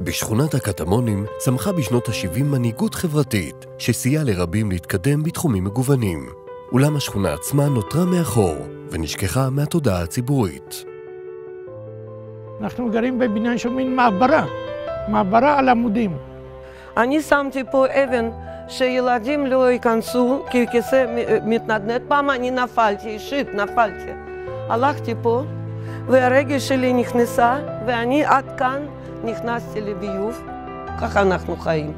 בשכונת הקטמונים צמחה בשנות ה-70 מנהיגות חברתית שסייעה לרבים להתקדם בתחומים מגוונים. אולם השכונה עצמה נותרה מאחור ונשכחה מהתודעה הציבורית. אנחנו גרים בבניין של מין מעברה על עמודים. אני שמתי פה אבן שילדים לא ייכנסו, כי כיסא מתנדנד. פעם אני נפלתי, אישית נפלתי. הלכתי פה והרגל שלי נכנסה ואני עד כאן נכנסתי לביוב. ככה אנחנו חיים.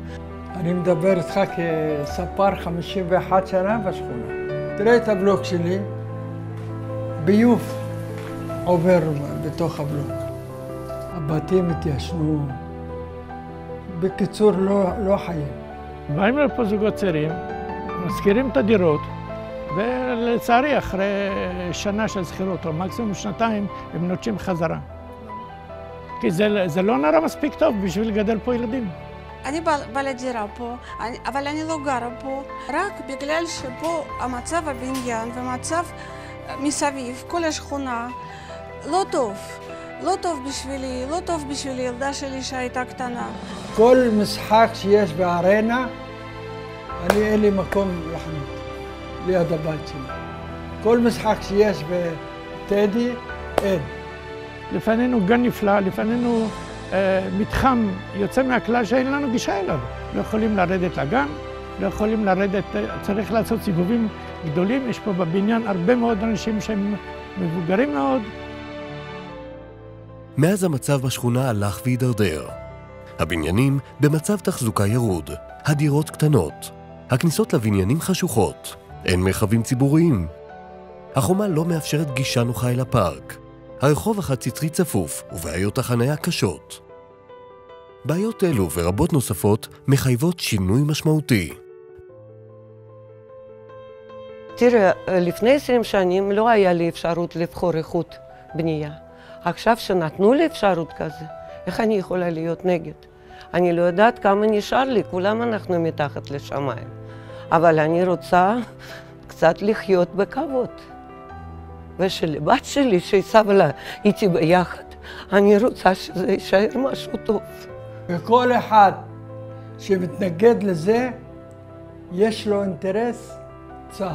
אני מדבר איתך כספר 51 שנה בשכונה. תראה את הבלוק שלי, ביוב עובר בתוך הבלוק. הבתים התיישנו, בקיצור לא חיים. באים לפה זוגות צעירים, מזכירים את הדירות, ולצערי אחרי שנה של שכירות או מקסימום שנתיים הם נוטשים חזרה. כי זה לא נראה מספיק טוב בשביל לגדל פה ילדים. אני באה לדירה פה, אבל אני לא גרה פה, רק בגלל שפה המצב הבניין והמצב מסביב, כל השכונה, לא טוב. לא טוב בשבילי, לא טוב בשביל ילדה שלי שהייתה קטנה. כל משחק שיש בארנה, אין לי מקום לחנות, ליד הבית שלי. כל משחק שיש בטדי, אין. לפנינו גן נפלא, לפנינו מתחם יוצא מהכלל שאין לנו גישה אליו. לא יכולים לרדת לגן, לא יכולים לרדת, צריך לעשות סיבובים גדולים. יש פה בבניין הרבה מאוד אנשים שהם מבוגרים מאוד. מאז המצב בשכונה הלך והידרדר. הבניינים במצב תחזוקה ירוד, הדירות קטנות, הכניסות לבניינים חשוכות, אין מרחבים ציבוריים. החומה לא מאפשרת גישה נוחה אל הפארק. הרחוב החד-סטרי צפוף ובעיות החניה קשות. בעיות אלו ורבות נוספות מחייבות שינוי משמעותי. תראה, לפני 20 שנים לא היה לי אפשרות לבחור איכות בנייה. עכשיו שנתנו לי אפשרות כזה, איך אני יכולה להיות נגד? אני לא יודעת כמה נשאר לי, כולם אנחנו מתחת לשמיים. אבל אני רוצה קצת לחיות בכבוד. ושלבת שלי שסבלה איתי ביחד, אני רוצה שזה יישאר משהו טוב. וכל אחד שמתנגד לזה, יש לו אינטרס צר.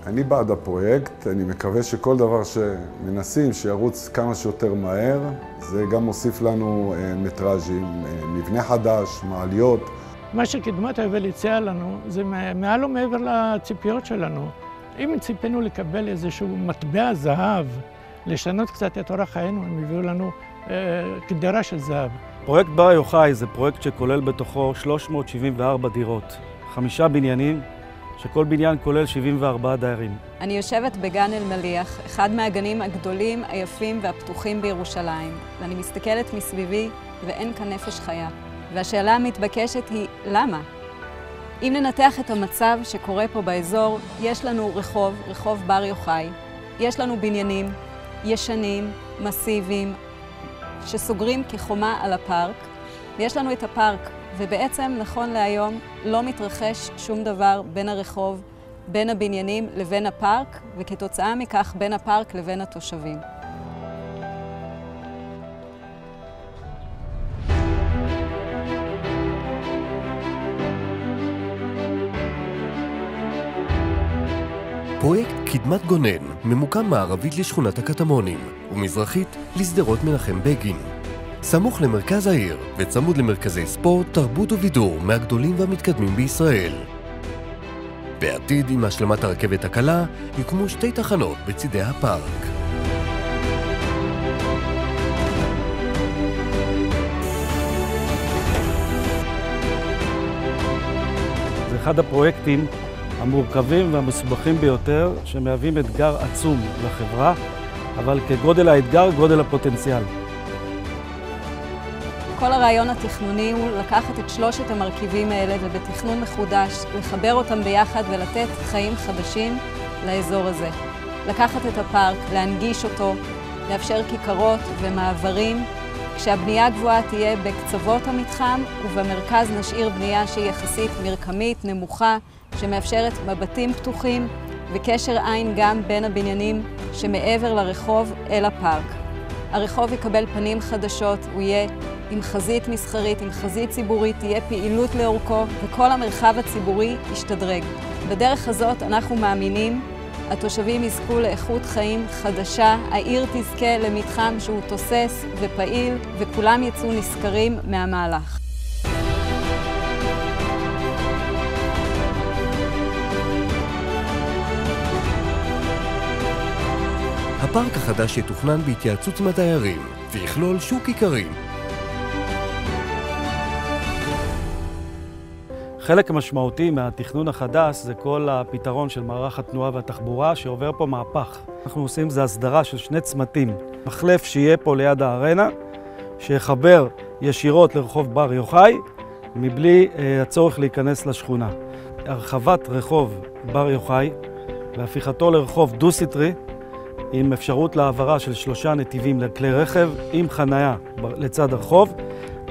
אני בעד הפרויקט, אני מקווה שכל דבר שמנסים שירוץ כמה שיותר מהר, זה גם מוסיף לנו מטראז'ים, מבנה חדש, מעליות. מה שקדמת היובל הציעה לנו זה מעל ומעבר לציפיות שלנו. אם ציפינו לקבל איזשהו מטבע זהב, לשנות קצת את אורח חיינו, הם הביאו לנו קדרה של זהב. פרויקט בר יוחאי זה פרויקט שכולל בתוכו 374 דירות, 5 בניינים, שכל בניין כולל 74 דיירים. אני יושבת בגן אלמליח, אחד מהגנים הגדולים, היפים והפתוחים בירושלים, ואני מסתכלת מסביבי ואין כאן נפש חיה. והשאלה המתבקשת היא, למה? אם ננתח את המצב שקורה פה באזור, יש לנו רחוב בר יוחאי, יש לנו בניינים ישנים, מסיביים, שסוגרים כחומה על הפארק, ויש לנו את הפארק, ובעצם נכון להיום לא מתרחש שום דבר בין הרחוב, בין הבניינים לבין הפארק, וכתוצאה מכך בין הפארק לבין התושבים. פרויקט קדמת גונן ממוקם מערבית לשכונת הקטמונים ומזרחית לשדרות מנחם בגין. סמוך למרכז העיר וצמוד למרכזי ספורט, תרבות ובידור מהגדולים והמתקדמים בישראל. בעתיד, עם השלמת הרכבת הקלה, יוקמו 2 תחנות בצידי הפארק. זה אחד הפרויקטים המורכבים והמסובכים ביותר, שמהווים אתגר עצום לחברה, אבל כגודל האתגר, גודל הפוטנציאל. כל הרעיון התכנוני הוא לקחת את 3 המרכיבים האלה ובתכנון מחודש, לחבר אותם ביחד ולתת חיים חדשים לאזור הזה. לקחת את הפארק, להנגיש אותו, לאפשר כיכרות ומעברים, כשהבנייה הגבוהה תהיה בקצוות המתחם, ובמרכז נשאיר בנייה שהיא יחסית מרקמית, נמוכה, שמאפשרת מבטים פתוחים וקשר עין גם בין הבניינים שמעבר לרחוב אל הפארק. הרחוב יקבל פנים חדשות, הוא יהיה עם חזית מסחרית, עם חזית ציבורית, תהיה פעילות לאורכו, וכל המרחב הציבורי ישתדרג. בדרך הזאת אנחנו מאמינים, התושבים יזכו לאיכות חיים חדשה, העיר תזכה למתחם שהוא תוסס ופעיל, וכולם יצאו נשכרים מהמהלך. הפארק החדש יתוכנן בהתייעצות עם הדיירים, ויכלול שוק עיקרי. חלק משמעותי מהתכנון החדש זה כל הפתרון של מערך התנועה והתחבורה שעובר פה מהפך. אנחנו עושים זה הסדרה של 2 צמתים. מחלף שיהיה פה ליד הארנה, שיחבר ישירות לרחוב בר יוחאי, מבלי הצורך להיכנס לשכונה. הרחבת רחוב בר יוחאי והפיכתו לרחוב דו-סטרי, עם אפשרות לעברה של 3 נתיבים לכלי רכב, עם חנייה לצד הרחוב,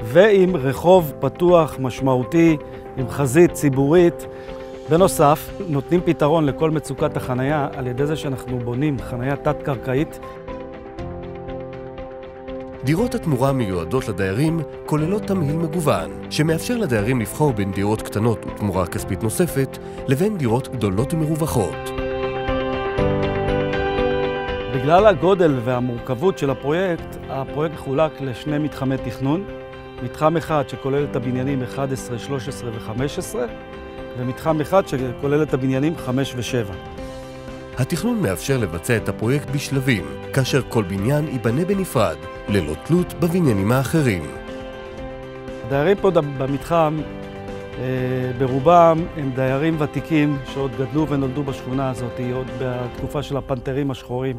ועם רחוב פתוח משמעותי, עם חזית ציבורית. בנוסף, נותנים פתרון לכל מצוקת החנייה על ידי זה שאנחנו בונים חנייה תת-קרקעית. דירות התמורה המיועדות לדיירים כוללות תמהיל מגוון, שמאפשר לדיירים לבחור בין דירות קטנות ותמורה כספית נוספת, לבין דירות גדולות ומרווחות. בגלל הגודל והמורכבות של הפרויקט חולק ל2 מתחמי תכנון. מתחם אחד שכולל את הבניינים 11, 13 ו-15, ומתחם אחד שכולל את הבניינים 5 ו-7. התכנון מאפשר לבצע את הפרויקט בשלבים, כאשר כל בניין ייבנה בנפרד, ללא תלות בבניינים האחרים. הדיירים פה במתחם, ברובם הם דיירים ותיקים שעוד גדלו ונולדו בשכונה הזאת, עוד בתקופה של הפנתרים השחורים.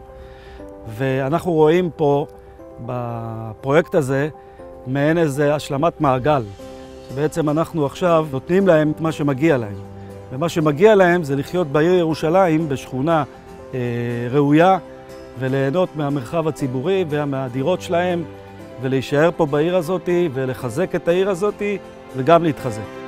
ואנחנו רואים פה בפרויקט הזה מעין איזה השלמת מעגל, שבעצם אנחנו עכשיו נותנים להם את מה שמגיע להם. ומה שמגיע להם זה לחיות בעיר ירושלים בשכונה ראויה, וליהנות מהמרחב הציבורי ומהדירות שלהם, ולהישאר פה בעיר הזאת ולחזק את העיר הזאת וגם להתחזק.